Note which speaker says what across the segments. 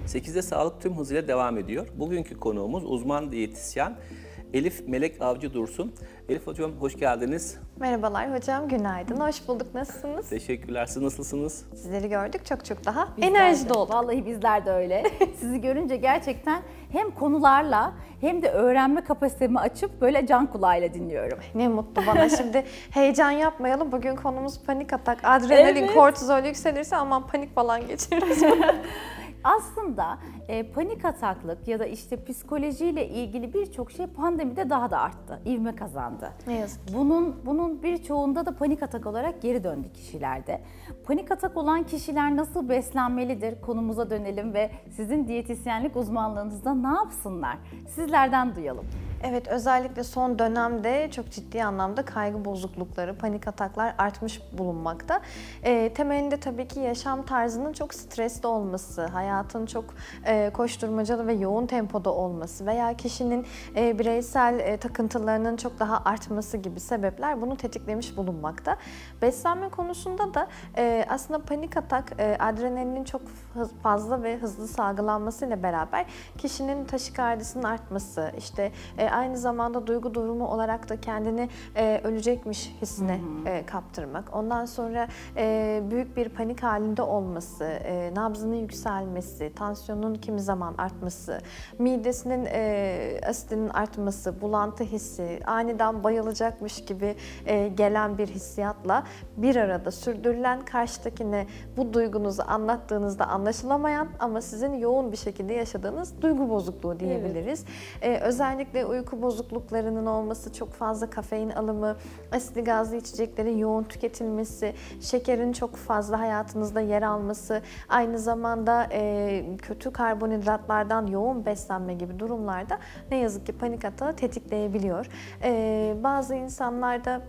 Speaker 1: 8'de Sağlık tüm hızıyla devam ediyor. Bugünkü konuğumuz uzman diyetisyen Elif Melek Avcı Dursun. Elif Hocam hoş geldiniz.
Speaker 2: Merhabalar hocam, günaydın. Hoş bulduk. Nasılsınız?
Speaker 1: Teşekkürler. Siz nasılsınız?
Speaker 2: Sizleri gördük çok daha
Speaker 3: Bizler
Speaker 2: enerji
Speaker 3: de.
Speaker 2: dolu.
Speaker 3: Vallahi bizler de öyle. Sizi görünce gerçekten hem konularla hem de öğrenme kapasitemi açıp böyle can kulağıyla dinliyorum.
Speaker 2: Ne mutlu bana. Şimdi heyecan yapmayalım. Bugün konumuz panik atak. Adrenalin,
Speaker 3: Evet.
Speaker 2: kortizol yükselirse aman panik falan geçiririz.
Speaker 3: Aslında panik ataklık ya da işte psikolojiyle ilgili birçok şey pandemide daha da arttı, ivme kazandı.
Speaker 2: Ne yazık ki.
Speaker 3: Bunun birçoğunda da panik atak olarak geri döndü kişilerde. Panik atak olan kişiler nasıl beslenmelidir? Konumuza dönelim ve sizin diyetisyenlik uzmanlığınızda ne yapsınlar? Sizlerden duyalım.
Speaker 2: Evet, özellikle son dönemde çok ciddi anlamda kaygı bozuklukları, panik ataklar artmış bulunmakta. Temelinde tabii ki yaşam tarzının çok stresli olması, hayatın çok koşturmacalı ve yoğun tempoda olması veya kişinin bireysel takıntılarının çok daha artması gibi sebepler bunu tetiklemiş bulunmakta. Beslenme konusunda da aslında panik atak adrenalinin çok fazla ve hızlı salgılanmasıyla beraber kişinin taşikardisinin artması, işte aynı zamanda duygu durumu olarak da kendini ölecekmiş hissine kaptırmak. Ondan sonra büyük bir panik halinde olması, nabzının yükselmesi, tansiyonun kimi zaman artması, midesinin asidinin artması, bulantı hissi, aniden bayılacakmış gibi gelen bir hissiyatla bir arada sürdürülen, karşıdakine bu duygunuzu anlattığınızda anlaşılamayan ama sizin yoğun bir şekilde yaşadığınız duygu bozukluğu diyebiliriz. Evet. Özellikle uyku bozukluklarının olması, çok fazla kafein alımı, asitli gazlı içeceklerin yoğun tüketilmesi, şekerin çok fazla hayatınızda yer alması, aynı zamanda kötü karbonhidratlardan yoğun beslenme gibi durumlarda ne yazık ki panik atağı tetikleyebiliyor. Bazı insanlarda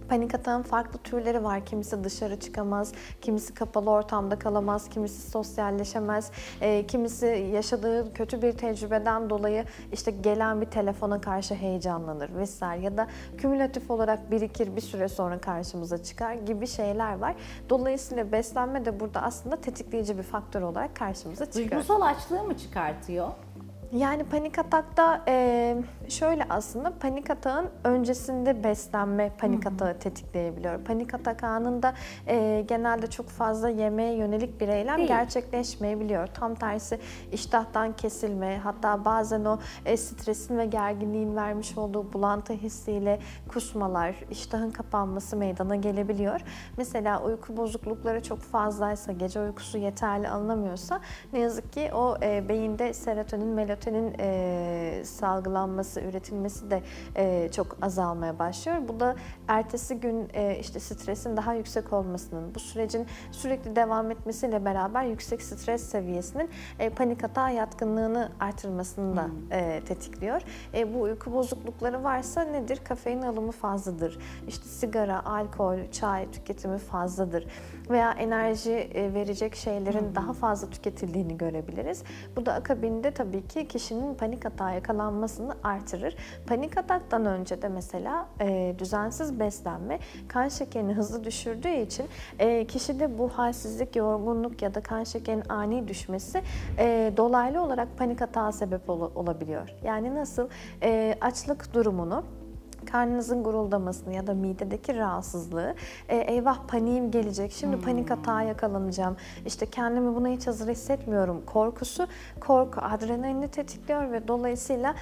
Speaker 2: panik atağın farklı türleri var. Kimisi dışarı çıkamaz, kimisi kapalı ortamda kalamaz, kimisi sosyalleşemez, kimisi yaşadığı kötü bir tecrübeden dolayı işte gelen bir telefona karşı heyecanlanır vesaire ya da kümülatif olarak birikir, bir süre sonra karşımıza çıkar gibi şeyler var. Dolayısıyla beslenme de burada aslında tetikleyici bir faktör olarak karşımıza çıkıyor.
Speaker 3: Duygusal açlığı mı çıkartıyor?
Speaker 2: Yani panik atakta şöyle aslında panik atağın öncesinde beslenme panik atağı tetikleyebiliyor. Panik atak anında genelde çok fazla yemeğe yönelik bir eylem gerçekleşmeyebiliyor. Tam tersi iştahtan kesilme, hatta bazen o stresin ve gerginliğin vermiş olduğu bulantı hissiyle kusmalar, iştahın kapanması meydana gelebiliyor. Mesela uyku bozuklukları çok fazlaysa, gece uykusu yeterli alınamıyorsa ne yazık ki o beyinde serotonin, melatonin salgılanması, üretilmesi de çok azalmaya başlıyor. Bu da ertesi gün işte stresin daha yüksek olmasının, bu sürecin sürekli devam etmesiyle beraber yüksek stres seviyesinin panik atağa yatkınlığını artırmasını da tetikliyor. Bu uyku bozuklukları varsa nedir? Kafein alımı fazladır. İşte sigara, alkol, çay tüketimi fazladır. Veya enerji verecek şeylerin daha fazla tüketildiğini görebiliriz. Bu da akabinde tabii ki kişinin panik atağa yakalanmasını artırır. Panik ataktan önce de mesela düzensiz beslenme kan şekerini hızlı düşürdüğü için kişide bu halsizlik, yorgunluk ya da kan şekerinin ani düşmesi dolaylı olarak panik atağa sebep olabiliyor. Yani nasıl açlık durumunu, karnınızın guruldamasını ya da midedeki rahatsızlığı, eyvah paniğim gelecek, şimdi panik atağa yakalanacağım, işte kendimi buna hiç hazır hissetmiyorum korkusu, korku adrenalini tetikliyor ve dolayısıyla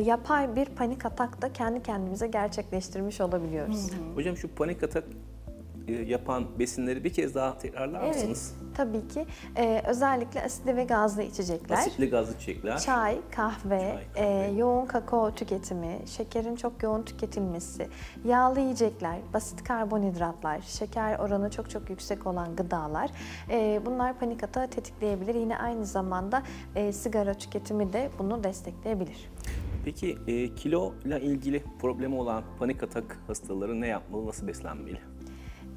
Speaker 2: yapay bir panik atak da kendi kendimize gerçekleştirmiş olabiliyoruz.
Speaker 1: Hocam şu panik atak yapan besinleri bir kez daha tekrarlar mısınız?
Speaker 2: Tabii ki. Özellikle asitli ve gazlı içecekler.
Speaker 1: Asitli gazlı içecekler.
Speaker 2: Çay, kahve, yoğun kakao tüketimi, şekerin çok yoğun tüketilmesi, yağlı yiyecekler, basit karbonhidratlar, şeker oranı çok yüksek olan gıdalar. Bunlar panik atağı tetikleyebilir. Yine aynı zamanda sigara tüketimi de bunu destekleyebilir.
Speaker 1: Peki kilo ile ilgili problemi olan panik atak hastaları ne yapmalı, nasıl beslenmeli?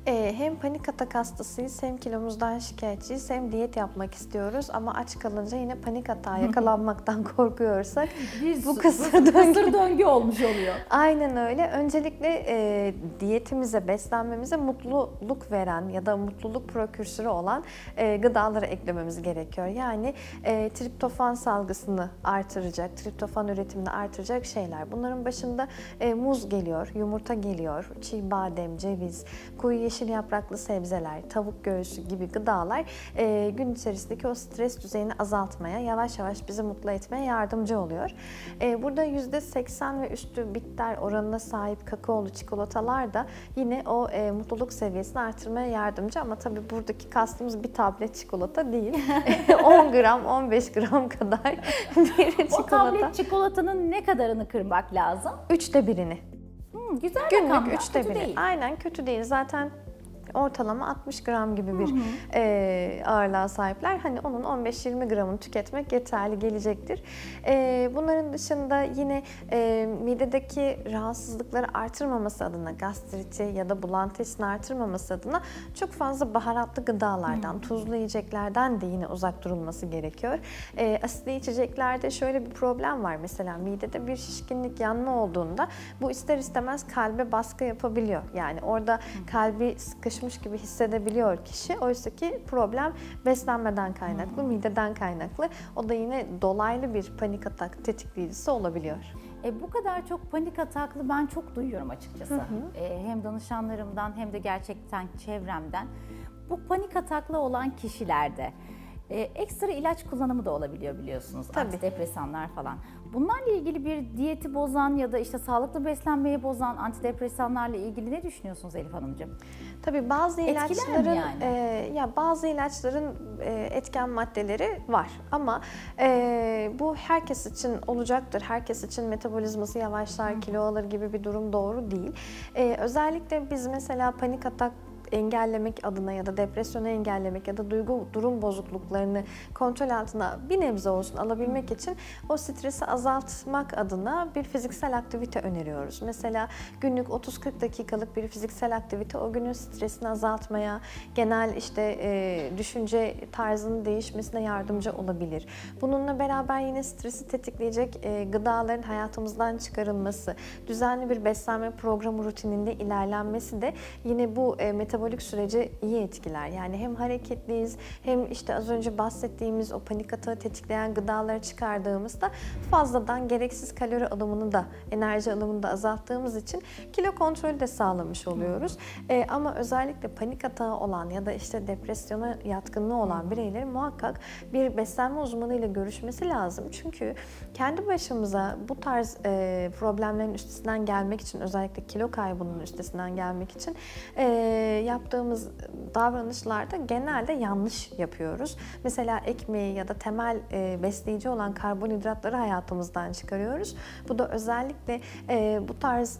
Speaker 2: Hem panik atak hastasıyız, hem kilomuzdan şikayetçiyiz, hem diyet yapmak istiyoruz ama aç kalınca yine panik atağa yakalanmaktan korkuyorsak bu kısır
Speaker 3: döngü olmuş oluyor.
Speaker 2: Aynen öyle. Öncelikle diyetimize, beslenmemize mutluluk veren ya da mutluluk prokürsörü olan gıdaları eklememiz gerekiyor. Yani triptofan salgısını artıracak, triptofan üretimini artıracak şeyler. Bunların başında muz geliyor, yumurta geliyor, çiğ badem, ceviz, koyu yeşil yapraklı sebzeler, tavuk göğsü gibi gıdalar gün içerisindeki o stres düzeyini azaltmaya, yavaş yavaş bizi mutlu etmeye yardımcı oluyor. Burada %80 ve üstü bitter oranına sahip kakaolu çikolatalar da yine o mutluluk seviyesini artırmaya yardımcı ama tabii buradaki kastımız bir tablet çikolata değil. 10 gram, 15 gram kadar bir çikolata.
Speaker 3: O tablet çikolatanın ne kadarını kırmak lazım?
Speaker 2: 1/3'ünü.
Speaker 3: Güzel
Speaker 2: Günlük
Speaker 3: rakamlar,
Speaker 2: 1/3.
Speaker 3: kötü değil.
Speaker 2: Aynen, kötü değil. Zaten ortalama 60 gram gibi bir ağırlığa sahipler. Hani onun 15-20 gramını tüketmek yeterli gelecektir. Bunların dışında yine midedeki rahatsızlıkları artırmaması adına, gastriti ya da bulantı hissini artırmaması adına çok fazla baharatlı gıdalardan, tuzlu yiyeceklerden de yine uzak durulması gerekiyor. Asitli içeceklerde şöyle bir problem var. Mesela midede bir şişkinlik, yanma olduğunda bu ister istemez kalbe baskı yapabiliyor. Yani orada kalbi sıkışmış gibi hissedebiliyor kişi. Oysa ki problem beslenmeden kaynaklı, mideden kaynaklı. O da yine dolaylı bir panik atak tetikleyicisi olabiliyor.
Speaker 3: Bu kadar çok panik ataklı ben çok duyuyorum açıkçası. Hem danışanlarımdan hem de gerçekten çevremden. Bu panik ataklı olan kişilerde ekstra ilaç kullanımı da olabiliyor biliyorsunuz.
Speaker 2: Tabii.
Speaker 3: Antidepresanlar falan. Bunlarla ilgili bir diyeti bozan ya da işte sağlıklı beslenmeyi bozan antidepresanlarla ilgili ne düşünüyorsunuz Elif Hanımcığım?
Speaker 2: Tabii bazı
Speaker 3: Etkiler mi
Speaker 2: ilaçların
Speaker 3: yani?
Speaker 2: bazı ilaçların etken maddeleri var ama bu herkes için olacaktır. Herkes için metabolizması yavaşlar, kilo alır gibi bir durum doğru değil. Özellikle biz mesela panik atak engellemek adına ya da depresyonu engellemek ya da duygu durum bozukluklarını kontrol altına bir nebze olsun alabilmek için o stresi azaltmak adına bir fiziksel aktivite öneriyoruz. Mesela günlük 30-40 dakikalık bir fiziksel aktivite o günün stresini azaltmaya, genel işte düşünce tarzının değişmesine yardımcı olabilir. Bununla beraber yine stresi tetikleyecek gıdaların hayatımızdan çıkarılması, düzenli bir beslenme programı rutininde ilerlenmesi de yine bu metabolik süreci iyi etkiler. Yani hem hareketliyiz hem işte az önce bahsettiğimiz o panik atağı tetikleyen gıdaları çıkardığımızda fazladan gereksiz kalori alımını da, enerji alımını da azalttığımız için kilo kontrolü de sağlamış oluyoruz. Ama özellikle panik atağı olan ya da işte depresyona yatkınlığı olan bireylerin muhakkak bir beslenme uzmanıyla görüşmesi lazım. Çünkü kendi başımıza bu tarz problemlerin üstesinden gelmek için, özellikle kilo kaybının üstesinden gelmek için yaptığımız davranışlarda genelde yanlış yapıyoruz. Mesela ekmeği ya da temel besleyici olan karbonhidratları hayatımızdan çıkarıyoruz. Bu da özellikle bu tarz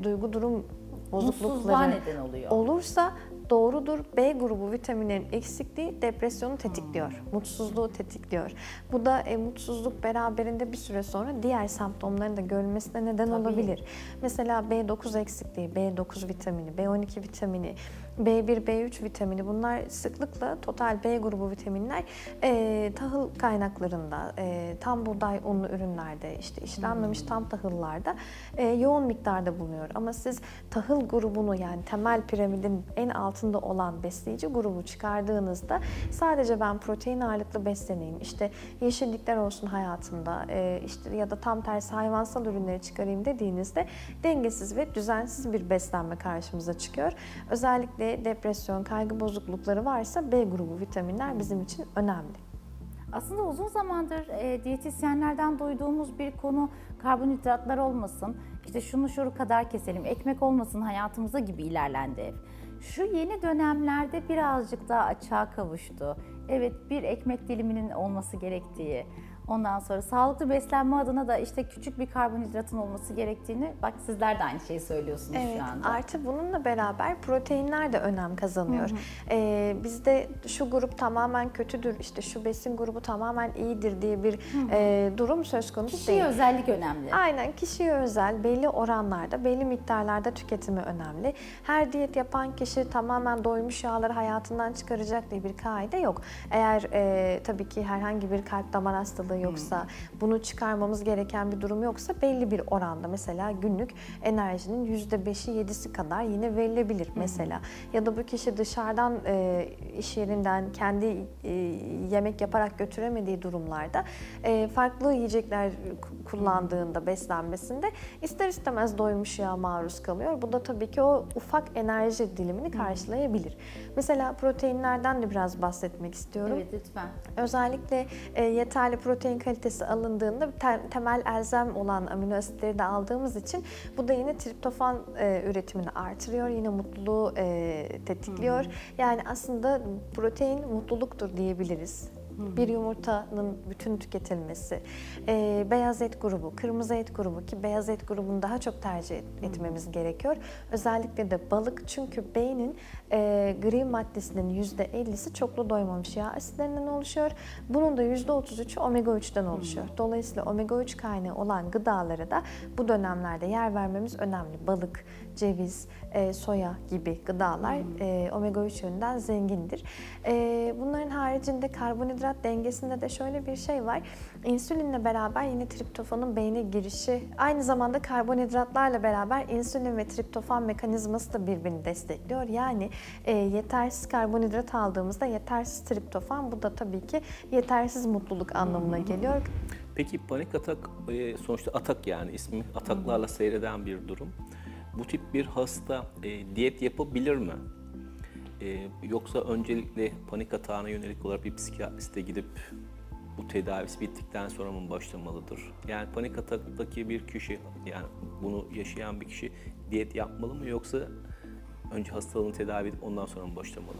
Speaker 2: duygu durum bozuklukları
Speaker 3: neden oluyor.
Speaker 2: Olursa doğrudur. B grubu vitaminlerin eksikliği depresyonu tetikliyor. Mutsuzluğu tetikliyor. Bu da mutsuzluk beraberinde bir süre sonra diğer semptomların da görülmesine neden olabilir. Mesela B9 eksikliği, B9 vitamini, B12 vitamini, B1, B3 vitamini, bunlar sıklıkla total B grubu vitaminler tahıl kaynaklarında, tam buğday unlu ürünlerde, işte işlenmemiş tam tahıllarda yoğun miktarda bulunuyor. Ama siz tahıl grubunu, yani temel piramidin en altında olan besleyici grubu çıkardığınızda sadece ben protein ağırlıklı besleneyim, işte yeşillikler olsun hayatımda, işte ya da tam tersi hayvansal ürünleri çıkarayım dediğinizde dengesiz ve düzensiz bir beslenme karşımıza çıkıyor. Özellikle depresyon, kaygı bozuklukları varsa B grubu vitaminler bizim için önemli.
Speaker 3: Aslında uzun zamandır diyetisyenlerden duyduğumuz bir konu karbonhidratlar olmasın, işte şunu şu kadar keselim, ekmek olmasın hayatımıza gibi ilerlendi hep. Şu yeni dönemlerde birazcık daha açığa kavuştu. Evet, bir ekmek diliminin olması gerektiği, Ondan sonra sağlıklı beslenme adına da işte küçük bir karbonhidratın olması gerektiğini, bak sizler de aynı şeyi söylüyorsunuz
Speaker 2: Evet,
Speaker 3: şu anda.
Speaker 2: artı bununla beraber proteinler de önem kazanıyor. Bizde şu grup tamamen kötüdür, işte şu besin grubu tamamen iyidir diye bir durum söz konusu
Speaker 3: Kişiye
Speaker 2: değil.
Speaker 3: özellik önemli.
Speaker 2: Aynen, kişiye özel, belli oranlarda, belli miktarlarda tüketimi önemli. Her diyet yapan kişi tamamen doymuş yağları hayatından çıkaracak diye bir kaide yok. Eğer tabii ki herhangi bir kalp damar hastalığı yoksa, bunu çıkarmamız gereken bir durum yoksa belli bir oranda, mesela günlük enerjinin %5'i 7'si kadar yine verilebilir mesela. Ya da bu kişi dışarıdan iş yerinden kendi yemek yaparak götüremediği durumlarda farklı yiyecekler kullandığında beslenmesinde ister istemez doymuş yağa maruz kalıyor. Bu da tabii ki o ufak enerji dilimini karşılayabilir. Mesela proteinlerden de biraz bahsetmek istiyorum.
Speaker 3: Evet, lütfen.
Speaker 2: Özellikle yeterli protein kalitesi alındığında temel elzem olan amino asitleri de aldığımız için bu da yine triptofan üretimini artırıyor. Yine mutluluğu tetikliyor. Yani aslında protein mutluluktur diyebiliriz. Bir yumurtanın bütün tüketilmesi, beyaz et grubu, kırmızı et grubu, ki beyaz et grubunu daha çok tercih etmemiz gerekiyor. Özellikle de balık, çünkü beynin gri maddesinin %50'si çoklu doymamış yağ asitlerinden oluşuyor. Bunun da %33'ü omega 3'ten oluşuyor. Dolayısıyla omega 3 kaynağı olan gıdalara da bu dönemlerde yer vermemiz önemli. Balık, ceviz, soya gibi gıdalar omega 3 yönünden zengindir. Bunların haricinde karbonhidrat dengesinde de şöyle bir şey var. İnsülinle beraber yine triptofanın beyne girişi, aynı zamanda karbonhidratlarla beraber insülin ve triptofan mekanizması da birbirini destekliyor. Yani yetersiz karbonhidrat aldığımızda yetersiz triptofan, bu da tabii ki yetersiz mutluluk anlamına geliyor.
Speaker 1: Peki panik atak sonuçta atak, yani ismi ataklarla seyreden bir durum. Bu tip bir hasta diyet yapabilir mi? Yoksa öncelikle panik atağına yönelik olarak bir psikiyatriste gidip bu tedavisi bittikten sonra mı başlamalıdır? Yani panik ataktaki bir kişi, yani bunu yaşayan bir kişi diyet yapmalı mı, yoksa önce hastalığını tedavi edip ondan sonra mı başlamalı?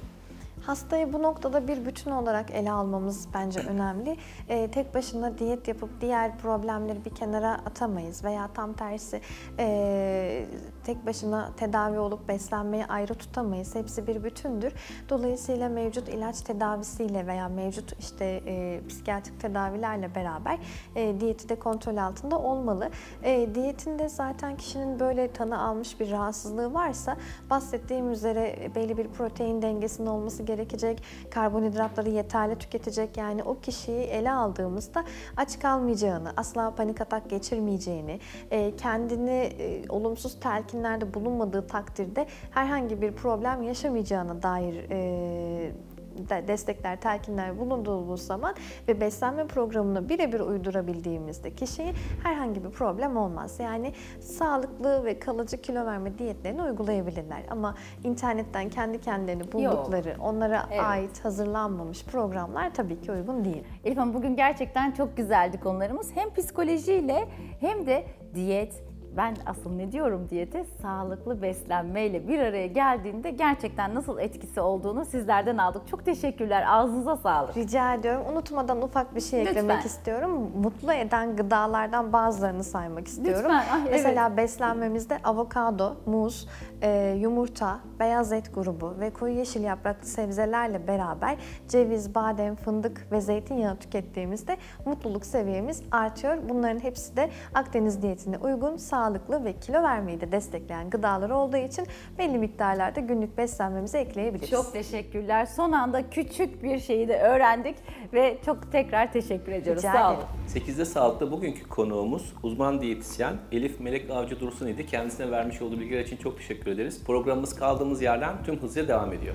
Speaker 2: Hastayı bu noktada bir bütün olarak ele almamız bence önemli. Tek başına diyet yapıp diğer problemleri bir kenara atamayız veya tam tersi tek başına tedavi olup beslenmeyi ayrı tutamayız. Hepsi bir bütündür. Dolayısıyla mevcut ilaç tedavisiyle veya mevcut işte psikiyatrik tedavilerle beraber diyeti de kontrol altında olmalı. Diyetinde zaten kişinin böyle tanı almış bir rahatsızlığı varsa, bahsettiğim üzere belli bir protein dengesinin olması gerekecek, karbonhidratları yeterli tüketecek. Yani o kişiyi ele aldığımızda aç kalmayacağını, asla panik atak geçirmeyeceğini, kendini olumsuz telkinlerde bulunmadığı takdirde herhangi bir problem yaşamayacağına dair destekler, telkinler bulunduğu zaman ve beslenme programını birebir uydurabildiğimizde kişiye herhangi bir problem olmaz. Yani sağlıklı ve kalıcı kilo verme diyetlerini uygulayabilirler. Ama internetten kendi kendilerini buldukları, onlara ait hazırlanmamış programlar tabii ki uygun değil.
Speaker 3: Elif Hanım, bugün gerçekten çok güzeldi konularımız. Hem psikolojiyle hem de diyet, ben asıl ne diyorum diyete, sağlıklı beslenmeyle bir araya geldiğinde gerçekten nasıl etkisi olduğunu sizlerden aldık. Çok teşekkürler. Ağzınıza sağlık.
Speaker 2: Rica ediyorum. Unutmadan ufak bir şey
Speaker 3: Lütfen.
Speaker 2: eklemek istiyorum. Mutlu eden gıdalardan bazılarını saymak istiyorum.
Speaker 3: Lütfen. Ah,
Speaker 2: Mesela beslenmemizde avokado, muz, yumurta, beyaz et grubu ve koyu yeşil yapraklı sebzelerle beraber ceviz, badem, fındık ve zeytinyağı tükettiğimizde mutluluk seviyemiz artıyor. Bunların hepsi de Akdeniz diyetine uygun, sağlıklı ve kilo vermeyi de destekleyen gıdalar olduğu için belli miktarlarda günlük beslenmemize ekleyebiliriz.
Speaker 3: Çok teşekkürler. Son anda küçük bir şeyi de öğrendik ve çok tekrar teşekkür ediyoruz.
Speaker 2: Rica
Speaker 3: Sağ
Speaker 2: ederim.
Speaker 3: olun.
Speaker 1: 8'de Sağlık'ta bugünkü konuğumuz uzman diyetisyen Elif Melek Avcı Dursun idi. Kendisine vermiş olduğu bilgiler için çok teşekkür ederiz. Programımız kaldığımız yerden tüm hızıyla devam ediyor.